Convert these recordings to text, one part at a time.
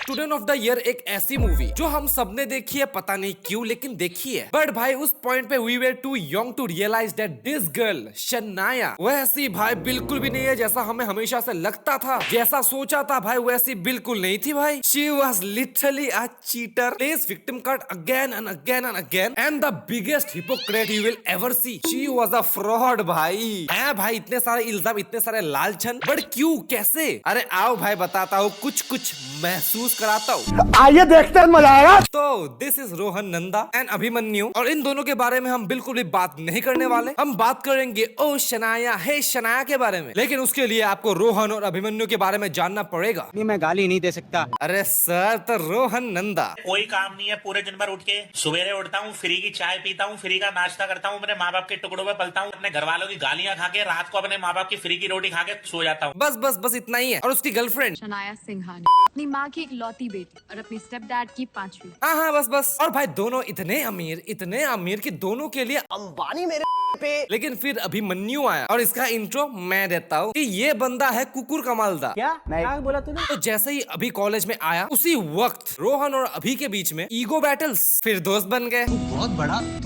Student of the year एक ऐसी movie जो हम सबने देखी है, पता नहीं क्यों लेकिन देखी है, बट भाई उस पॉइंट पे we were too young to realize that this girl Shanaya वैसी भाई बिल्कुल भी नहीं है जैसा हमें हमेशा से लगता था, जैसा सोचा था भाई वैसी बिल्कुल नहीं थी भाई। She was literally a cheater, place victim card again and again and again, and the biggest hypocrite you will ever see. She was a fraud भाई। है भाई इतने सारे इल्जाम, इतने सारे लालचन, बट क्यों, कैसे? अरे आओ भाई बताता हूँ, कुछ कुछ महसूस कराता हूँ, आइए देखते हैं, मजा आएगा। तो this is Rohan Nanda and Abhimanyu, और इन दोनों के बारे में हम बिल्कुल भी बात नहीं करने वाले। हम बात करेंगे ओ शनाया हे शनाया के बारे में, लेकिन उसके लिए आपको रोहन और अभिमन्यु के बारे में जानना पड़ेगा। नहीं, मैं गाली नहीं दे सकता। अरे सर, तो रोहन नंदा कोई काम नहीं है, पूरे दिन भर उठ के सवेरे उठता हूँ, फ्री की चाय पीता हूँ, फ्री का नाश्ता करता हूँ, अपने माँ बाप के टुकड़ों में पलता हूँ, अपने घर वालों की गालियाँ खा के रात को अपने माँ बाप की फ्री की रोटी खा के सो जाता हूँ। बस बस बस इतना ही है। और उसकी गर्लफ्रेंड शनाया सिंघानी, अपनी माँ की इकलौती बेटी और अपनी स्टेप डैड की 5वीं। हाँ हाँ बस बस। और भाई दोनों इतने अमीर कि दोनों के लिए अंबानी मेरे पे। लेकिन फिर अभिमन्यु आया और इसका इंट्रो मैं देता हूँ कि ये बंदा है कुकुर कमालदा। क्या बोला तूने? तो जैसे ही अभी कॉलेज में आया उसी वक्त रोहन और अभी के बीच में ईगो बैटल्स, फिर दोस्त बन गए। तू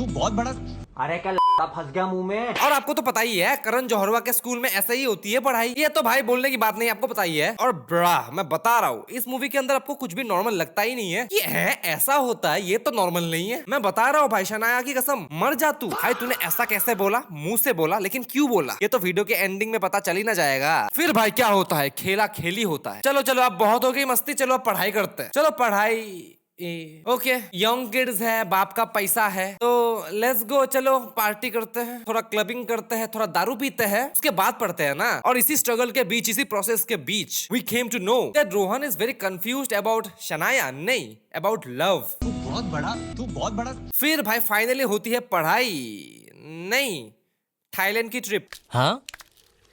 बहुत बड़ा। अरे क्या फंस गया मुंह में। और आपको तो पता ही है करण जौहरवा के स्कूल में ऐसा ही होती है पढ़ाई। ये तो भाई बोलने की बात नहीं, आपको पता ही है। और ब्रा मैं बता रहा हूँ, इस मूवी के अंदर आपको कुछ भी नॉर्मल लगता ही नहीं है कि है ऐसा होता है, ये तो नॉर्मल नहीं है। मैं बता रहा हूँ भाई, शनाया की कसम मर जा तू। भाई तूने ऐसा कैसे बोला, मुंह से बोला, लेकिन क्यों बोला ये तो वीडियो के एंडिंग में पता चल ही ना जाएगा। फिर भाई क्या होता है, खेला खेली होता है। चलो चलो अब बहुत हो गई मस्ती, चलो अब पढ़ाई करते हैं। चलो पढ़ाई ओके, यंग किड्स है, बाप का पैसा है, तो लेट्स गो, चलो पार्टी करते हैं, थोड़ा क्लबिंग करते हैं, थोड़ा दारू पीते हैं, उसके बाद पढ़ते हैं ना। और इसी स्ट्रगल के बीच, इसी प्रोसेस के बीच we came to know that Rohan is very confused about Shanaya, नहीं अबाउट लव। तू बहुत बड़ा। फिर भाई फाइनली होती है पढ़ाई, नहीं थाईलैंड की ट्रिप। हाँ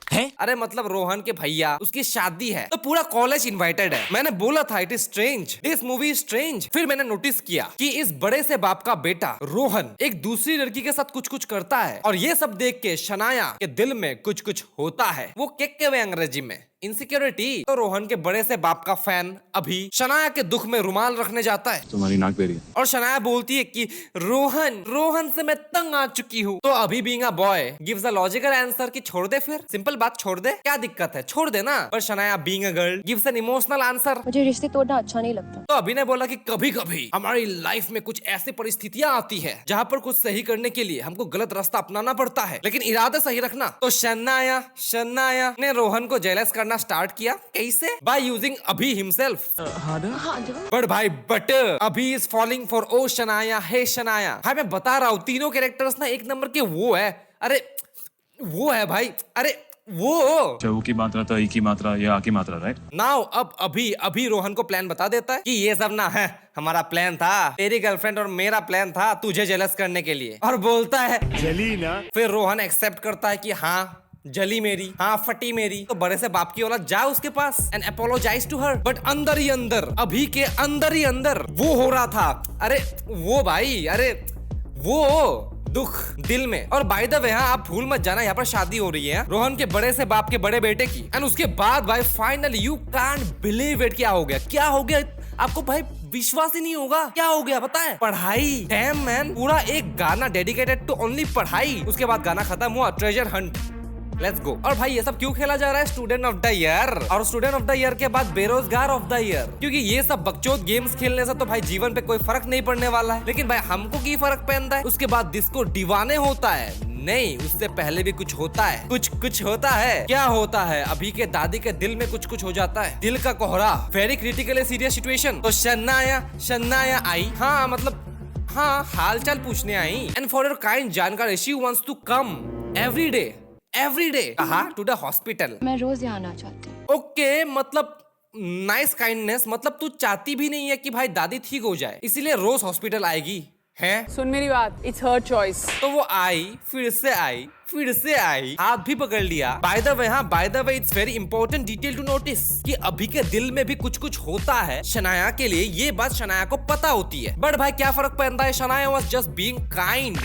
है? अरे मतलब रोहन के भैया, उसकी शादी है तो पूरा कॉलेज इनवाइटेड है। मैंने बोला था it is strange, this movie is strange. फिर मैंने नोटिस किया कि इस बड़े से बाप का बेटा रोहन एक दूसरी लड़की के साथ कुछ कुछ करता है, और ये सब देख के शनाया के दिल में कुछ कुछ होता है। वो के वे अंग्रेजी में इनसिक्योरिटी। तो रोहन के बड़े से बाप का फैन अभी शनाया के दुख में रुमाल रखने जाता है। तुम्हारी नाक बेरी है। और शनाया बोलती है कि रोहन से मैं तंग आ चुकी हूँ। तो अभी being a boy gives a logical answer कि छोड़ दे, फिर सिंपल बात, छोड़ दे, क्या दिक्कत है, छोड़ दे ना। पर Shanaya being a girl gives an emotional answer. मुझे रिश्ते तोड़ना अच्छा नहीं लगता। तो अभी ने बोला कि कभी कभी हमारी लाइफ में कुछ ऐसी परिस्थितियां आती है जहाँ पर कुछ सही करने के लिए हमको गलत रास्ता अपनाना पड़ता है, लेकिन इरादा सही रखना। तो शनाया ने रोहन को जेलस करना स्टार्ट किया। कैसे? बाय यूजिंग अभी हिमसेल्फ। बट भाई अभी इज फॉलिंग फॉर ओ शनाया हे शनाया। भाई मैं बता रहा हूँ, तीनों कैरेक्टर्स ना एक नंबर के वो है। अरे वो है भाई, अरे वो चाहे की मात्रा था, ई की मात्रा या आ की मात्रा, राइट? नाउ अब अभी रोहन को प्लान बता देता है कि ये सब ना है हमारा प्लान था, तेरी गर्लफ्रेंड और मेरा प्लान था तुझे जेलस करने के लिए। और बोलता है जली ना। फिर रोहन एक्सेप्ट करता है कि हाँ जली मेरी, हाँ फटी मेरी। तो बड़े से बाप की औलाद जा उसके पास and apologize to her. But अंदर ही अंदर, अभी के अंदर ही अंदर वो हो रहा था। अरे वो भाई, अरे वो दुख दिल में। और बाय द वे हाँ, आप भूल मत जाना, यहाँ पर शादी हो रही है रोहन के बड़े से बाप के बड़े बेटे की। एंड उसके बाद भाई finally you can't believe it, क्या हो गया आपको भाई विश्वास ही नहीं होगा। क्या हो गया पता है? पढ़ाई। डैम मैन, पूरा एक गाना डेडिकेटेड टू ओनली पढ़ाई। उसके बाद गाना खत्म हुआ, ट्रेजर हंट, लेट्स गो। और भाई ये सब क्यों खेला जा रहा है? स्टूडेंट ऑफ द ईयर, और स्टूडेंट ऑफ द ईयर के बाद बेरोजगार ऑफ द ईयर। क्योंकि ये सब बकचोद गेम्स खेलने से तो भाई जीवन पे कोई फर्क नहीं पड़ने वाला है, लेकिन भाई हमको की फर्क पड़ता है। उसके बाद डिस्को दीवाने होता है, नहीं उससे पहले भी कुछ होता है, कुछ होता है। क्या होता है? अभी के दादी के दिल में कुछ हो जाता है, दिल का कोहरा, वेरी क्रिटिकली सीरियस सिचुएशन। तो शनाया आई, हाँ मतलब हाँ हाल चाल पूछने आई। एंड फॉर योर काइंड जानकारी she wants to come every day कहा टू द हॉस्पिटल। मैं रोज यहाँ आना चाहती हूँ। ओके, मतलब नाइस काइंडनेस, मतलब तू चाहती भी नहीं है कि भाई दादी ठीक हो जाए, इसीलिए रोज हॉस्पिटल आएगी है। सुन मेरी बात, इट्स हर चॉइस। तो वो आई, फिर से आई, हाथ भी पकड़ लिया। By the way it's very important detail to notice कि अभी के दिल में भी कुछ होता है शनाया के लिए। ये बात शनाया को पता होती है, बट भाई क्या फर्क पड़ता है? Shanaya was just being kind.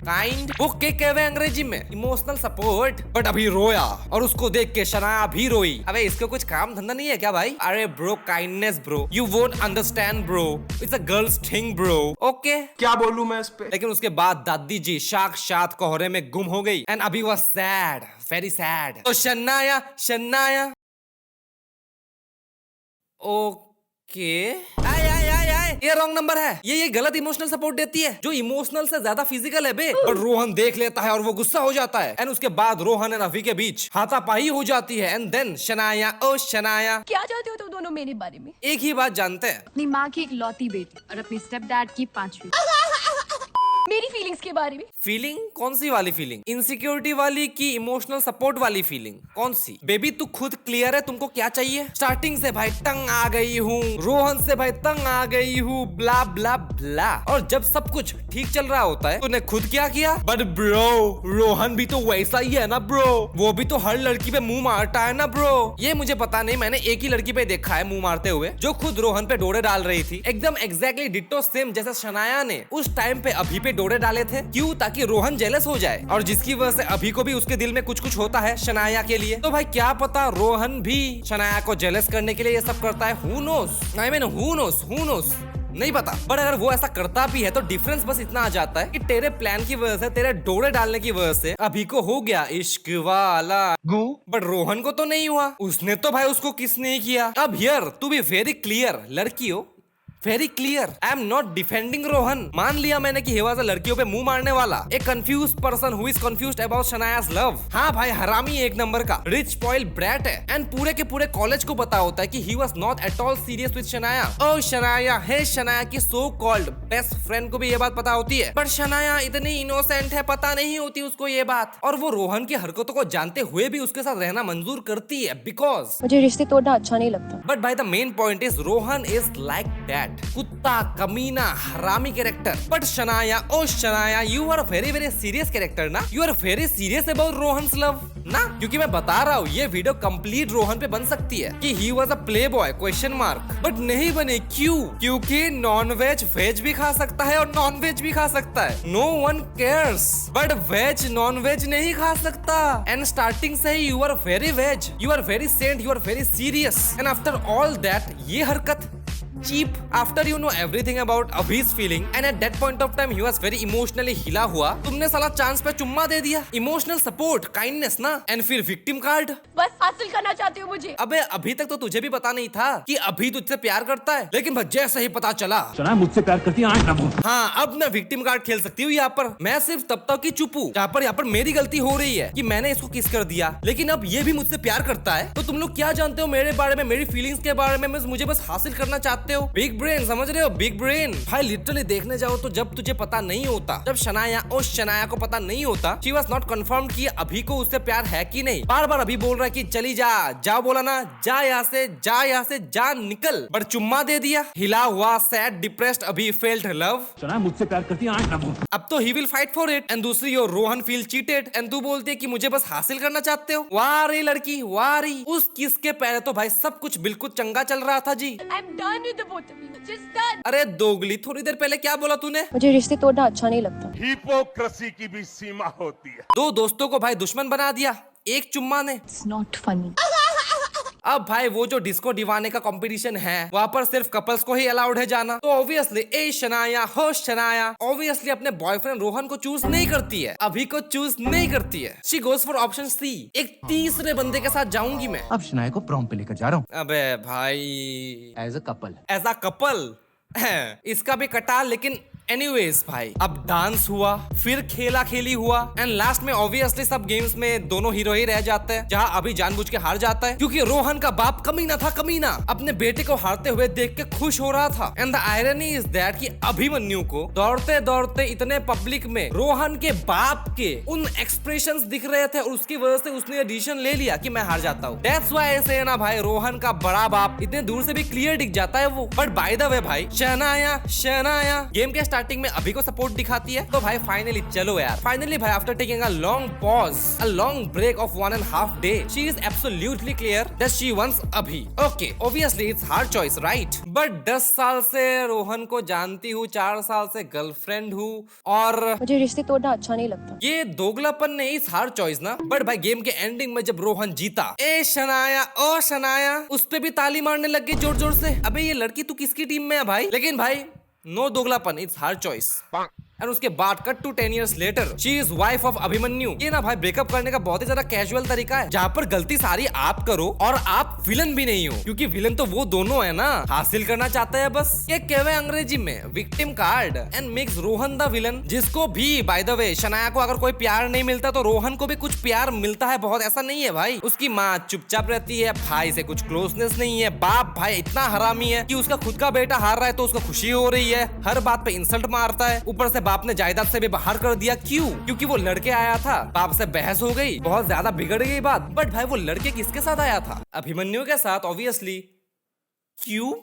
Kind वो के कहवे अंग्रेजी में इमोशनल सपोर्ट। बट अभी रोया और उसको देख के शनाया भी रोई। अबे इसको कुछ काम धंधा नहीं है क्या भाई? अरे bro kindness bro, you won't understand bro, it's a girls thing bro. Okay क्या बोलूं मैं इस पे? लेकिन उसके बाद दादी जी साक्षात कोहरे में गुम हो गई एंड अभी वह सैड, वेरी सैड। तो शनाया शनाया ओके आय आय आय आय ये रॉन्ग नंबर है। ये गलत इमोशनल सपोर्ट देती है जो इमोशनल से ज्यादा फिजिकल है बे। और रोहन देख लेता है और वो गुस्सा हो जाता है एंड उसके बाद रोहन एंड अभी के बीच हाथापाई हो जाती है एंड देन शनाया ओ शनाया क्या चाहते हो तुम दोनों मेरे बारे में? एक ही बात जानते हैं, अपनी माँ की इकलौती बेटी और अपनी स्टेप डैड की 5वीं। मेरी फीलिंग्स के बारे में। फीलिंग कौन सी वाली फीलिंग? इनसिक्योरिटी वाली की इमोशनल सपोर्ट वाली फीलिंग? कौन सी? बेबी तू खुद क्लियर है तुमको क्या चाहिए? स्टार्टिंग से भाई तंग आ गई हूँ, रोहन से भाई तंग आ गई हूँ, ब्ला ब्ला ब्ला। और जब सब कुछ ठीक चल रहा होता है तूने खुद क्या किया? बट ब्रो रोहन भी तो वैसा ही है ना ब्रो, वो भी तो हर लड़की पे मुंह मारता है ना ब्रो। ये मुझे पता नहीं, मैंने एक ही लड़की पे देखा है मुंह मारते हुए जो खुद रोहन पे डोरे डाल रही थी, एकदम एग्जैक्टली डिट्टो सेम जैसे शनाया ने उस टाइम पे अभी पे डोरे डाले थे। क्यों? ताकि रोहन जेलस हो जाए और जिसकी वजह से अभी को भी उसके दिल में कुछ कुछ होता है शनाया के लिए। तो भाई क्या पता रोहन भी शनाया को जेलस करने के लिए ये सब करता है। Who knows, I mean who knows, नहीं पता। पर अगर वो ऐसा करता भी है तो डिफरेंस बस इतना आ जाता है कि तेरे प्लान की वजह से, तेरे डोरे डालने की वजह से अभी को हो गया इश्क वाला बट रोहन को तो नहीं हुआ। उसने तो भाई उसको किस नहीं किया। अब here to be very clear, लड़कियों very clear, I am not defending Rohan. मान लिया मैंने कि ही वाज अ लड़कियों पे मुंह मारने वाला, एक confuse person who is confused about Shanaya's love. हाँ भाई हरामी एक नंबर का रिच स्पॉइल्ड ब्रैट है एंड पूरे के पूरे कॉलेज को पता होता है कि he was not at all serious with Shanaya. ओ शनाया है शनाया की सो कॉल्ड बेस्ट फ्रेंड को भी ये बात पता होती है, बट शनाया इतनी इनोसेंट है, पता नहीं होती उसको ये बात। और वो रोहन की हरकतों को जानते हुए भी उसके साथ रहना मंजूर करती है बिकॉज मुझे रिश्ते तोड़ना अच्छा नहीं लगता। बट भाई the main point is Rohan is like that, कुत्ता कमीना हरामी कैरेक्टर। बट शनाया ओ Shanaya you are very very serious character ना, you are very serious about Rohan's love ना। क्योंकि मैं बता रहा हूँ ये वीडियो कंप्लीट रोहन पे बन सकती है कि he was a play boy question mark, but नहीं बने। क्यों? क्योंकि नॉन वेज वेज भी खा सकता है और नॉन वेज भी खा सकता है, no one cares. But veg non veg नहीं खा सकता एंड स्टार्टिंग से ही you are very veg, you are very saint, you are very serious and after all that ये हरकत cheap after you know everything about Abhi's feeling and at that point of time he was very emotionally हिला हुआ। तुमने साला chance पे चुम्मा दे दिया, emotional support kindness ना, एंड फिर विक्टिम कार्ड। बस हासिल करना चाहती हो मुझे। अबे अभी तक तो तुझे भी पता नहीं था कि अभी तुझसे प्यार करता है, लेकिन बस जैसे ही पता चला शनाया मुझसे प्यार करती है, आंख ना बोल। हाँ अब मैं विक्टिम कार्ड खेल सकती हूँ यहाँ पर। मैं सिर्फ तब तक ही चुप हूँ जहाँ पर मेरी गलती हो रही है कि मैंने इसको किस कर दिया, लेकिन अब ये भी मुझसे प्यार करता है। तो तुम लोग क्या जानते हो मेरे बारे में, मेरी फीलिंग्स के बारे में? मुझे बस हासिल करना चाहते हो। बिग ब्रेन, समझ रहे हो? बिग ब्रेन भाई लिटरली देखने जाओ तो जब तुझे पता नहीं होता, जब शनाया और शनाया को पता नहीं होता शी वाज नॉट कंफर्म कि अभी को उससे प्यार है कि नहीं, बार बार अभी बोल रहा है कि चली जा बोला ना, जा यहाँ से जा निकल, बट चुम्मा दे दिया। हिला हुआ सैड डिप्रेस्ड अभी फेल्ट लव। शनाया मुझसे प्यार करती है, आंख ना बोल। अब तो he will fight for it and दूसरी ओर रोहन फील चीटेड एंड तू बोलती है कि मुझे बस हासिल करना चाहते हो। वाह रे लड़की वाह रे। उस किस के पहले तो भाई सब कुछ बिल्कुल चंगा चल रहा था जी। I'm done with the both of you. Just done. अरे दोगली, थोड़ी देर पहले क्या बोला तूने? मुझे रिश्ते तोड़ना अच्छा नहीं लगता। हिपोक्रेसी की भी सीमा होती है। दो दोस्तों को भाई दुश्मन बना दिया एक चुम्मा ने। It's not funny. अब भाई वो जो डिस्को दीवाने का कंपटीशन है वहाँ पर सिर्फ कपल्स को ही अलाउड है जाना, तो ऑब्वियसली ए शनाया हो शनाया ऑब्वियसली अपने बॉयफ्रेंड रोहन को चूज नहीं करती है, अभी को चूज नहीं करती है। She goes for option C, एक तीसरे बंदे के साथ जाऊंगी मैं। अब शनाया को प्रॉम पे लेकर जा रहा हूँ अबे भाई as a couple. As a couple इसका भी कटा, लेकिन एनीवेज भाई अब डांस हुआ, फिर खेला खेली हुआ एंड लास्ट में ऑब्वियसली सब गेम्स में दोनों हीरो ही रह जाते हैं, जहाँ अभी जानबूझ के हार जाता है क्योंकि रोहन का बाप कमीना था, कमीना अपने बेटे को हारते हुए देख के खुश हो रहा था। And the irony is that कि अभिमन्यु को दौड़ते दौड़ते इतने पब्लिक में रोहन के बाप के उन एक्सप्रेशंस दिख रहे थे और उसकी वजह से उसने डिसीजन ले लिया कि मैं हार जाता हूँ। दैट्स व्हाई ऐसे ना भाई रोहन का बड़ा बाप इतने दूर से भी क्लियर दिख जाता है वो। बट बाय द वे भाई शनाया गेम के स्टार्टिंग में अभी को सपोर्ट दिखाती है। तो भाई फाइनली चलो यार, फाइनली भाई after taking a long pause, a long break of 1.5 day, she is absolutely clear that she wants अभी। Okay, obviously it's her choice, right? But 10 साल से रोहन को जानती हूँ, 4 साल से गर्लफ्रेंड हूँ, और मुझे रिश्ते तोड़ना अच्छा नहीं लगता। ये दोगलापन नहीं, इस हार्ड चॉइस ना। बट भाई गेम के एंडिंग में जब रोहन जीता, ए शनाया ओ शनाया, उस पे भी ताली मारने लग गई जोर जोर से। अबे ये लड़की तू किसकी टीम में है भाई? लेकिन भाई नो दोगलापन, इट्स हार्ड चॉइस। और उसके बाद cut to 10 years later, she is wife of Abhimanyu. ये ना भाई ब्रेकअप करने का बहुत ही ज्यादा कैजुअल तरीका है, जहाँ पर गलती सारी आप करो और आप विलन भी नहीं हो, क्योंकि विलन तो वो दोनों है ना, हासिल करना चाहते हैं बस। ये कहवे अंग्रेजी में victim card and makes Rohan the villain, जिसको भी बाय द वे शनाया को अगर कोई प्यार नहीं मिलता तो रोहन को भी कुछ प्यार मिलता है बहुत, ऐसा नहीं है भाई। उसकी माँ चुपचाप रहती है, भाई से कुछ क्लोजनेस नहीं है, बाप भाई इतना हरामी है कि उसका खुद का बेटा हार रहा है तो उसको खुशी हो रही है, हर बात पे इंसल्ट मारता है। ऊपर से बाप ने जायदाद से भी बाहर कर दिया, क्यों? क्योंकि वो लड़के आया था, बाप से बहस हो गई, बहुत ज्यादा बिगड़ गई बात। बट भाई वो लड़के किसके साथ आया था? अभिमन्यु के साथ, ऑब्वियसली। क्यों?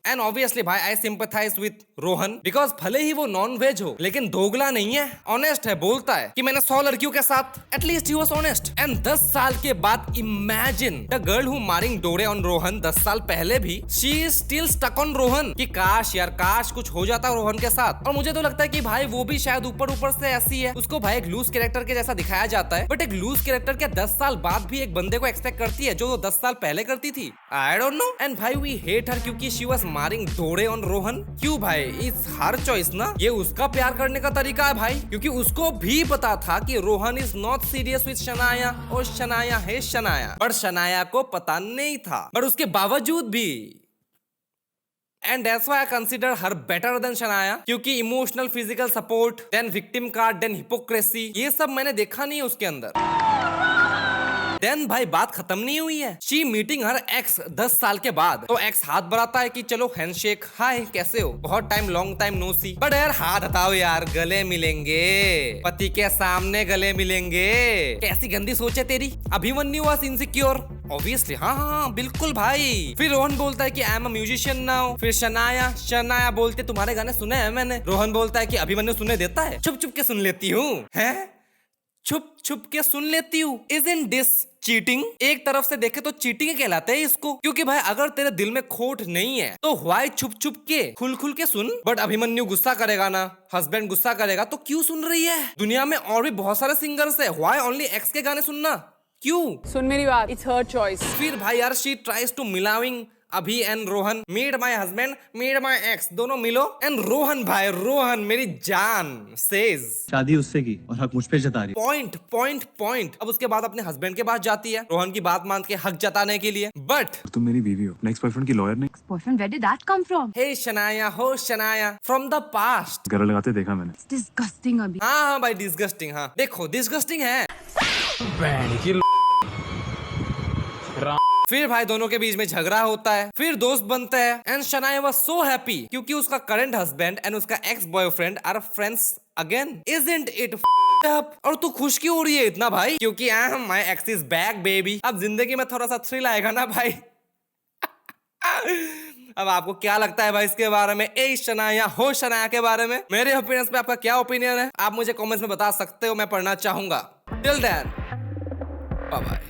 एंड ऑब्वियसली भाई आई सिंपैथाइज विद रोहन, बिकॉज भले ही वो नॉन वेज हो लेकिन दोगला नहीं है, ऑनेस्ट है, बोलता है कि मैंने 100 लड़कियों के साथ, at least he was honest. And 10 साल के बाद इमेजिन द गर्ल हु मारिंग डोरे ऑन रोहन 10 साल पहले भी, she is still stuck on Rohan, कि काश यार काश कुछ हो जाता रोहन के साथ। और मुझे तो लगता है कि भाई वो भी शायद ऊपर ऊपर से ऐसी है, उसको भाई एक लूज कैरेक्टर के जैसा दिखाया जाता है, बट एक लूज कैरेक्टर के 10 साल बाद भी एक बंदे को एक्सपेक्ट करती है जो वो 10 साल पहले करती थी। I don't know. एंड भाई वी हेट हर क्योंकि शी वाज मारिंग डोरे ऑन रोहन। क्यों भाई? इट्स हर चॉइस ना, ये उसका प्यार करने का तरीका है भाई, क्योंकि उसको भी पता था कि Rohan is not serious with Shanaya और शनाया है शनाया, पर शनाया को पता नहीं था, पर उसके बावजूद भी। And that's why I consider her better than Shanaya, क्योंकि emotional physical support, then victim card, then hypocrisy, ये सब मैंने देखा नहीं है उसके अंदर। देन भाई बात खत्म नहीं हुई है, शी मीटिंग हर एक्स 10 साल के बाद। तो एक्स हाथ बढ़ाता है कि चलो हैंडशेक, हाय कैसे हो, बहुत time long time no see. But यार हाथ हटाओ यार, गले मिलेंगे, पति के सामने गले मिलेंगे, कैसी गंदी सोच है तेरी। Abhimanyu was insecure, obviously. हाँ बिल्कुल भाई। फिर रोहन बोलता है कि I am a musician now. फिर शनाया बोलते तुम्हारे गाने सुने हैं मैंने। रोहन बोलता है कि अभिमन्यु सुनने देता है, छुप छुप के सुन लेती हूँ, है छुप छुप के सुन लेती हूँ। Isn't this cheating? एक तरफ से देखे तो चीटिंग कहलाते हैं इसको, क्योंकि भाई अगर तेरे दिल में खोट नहीं है तो व्हाई छुप छुप के खुल खुल के सुन। बट अभिमन्यु गुस्सा करेगा ना, हस्बैंड गुस्सा करेगा, तो क्यों सुन रही है? दुनिया में और भी बहुत सारे सिंगर्स है, व्हाई ओनली एक्स के गाने सुनना, क्यों? सुन मेरी बात, इट्स हर चॉइस। फिर भाई यार शी ट्राइज टू मिलाविंग Abhi and Rohan, meet my husband, meet my ex, दोनों मिलो। एंड रोहन भाई, रोहन मेरी जान सेज शादी उससे की और हक मुझ पे जता रही। पॉइंट। अब उसके बाद अपने हस्बैंड के पास जाती है रोहन की बात मान के हक जताने के लिए। बट तुम मेरी बीवी हो, नेक्स्ट बॉयफ्रेंड की लॉयर नहीं। Boyfriend, where did that come from? हे शनाया हो शनाया फ्रॉम द पास्ट। घर लगाते देखा मैंने। It's disgusting अभी। हाँ भाई डिस्गस्टिंग, हाँ देखो डिस्गस्टिंग है। फिर भाई दोनों के बीच में झगड़ा होता है, फिर दोस्त बनते हैं। And Shanaya was so happy क्योंकि उसका करंट हस्बैंड एंड उसका ex boyfriend are friends again. Isn't it up? और तू खुश क्यों हो रही है इतना भाई? क्योंकि my ex is back baby. अब जिंदगी में थोड़ा सा थ्रिल आएगा ना भाई। अब आपको क्या लगता है भाई इसके बारे में, ए शनाया हो शनाया के बारे में? मेरे ओपिनियन पे आपका क्या ओपिनियन है आप मुझे कमेंट्स में बता सकते हो, मैं पढ़ना चाहूंगा। Till then bye bye.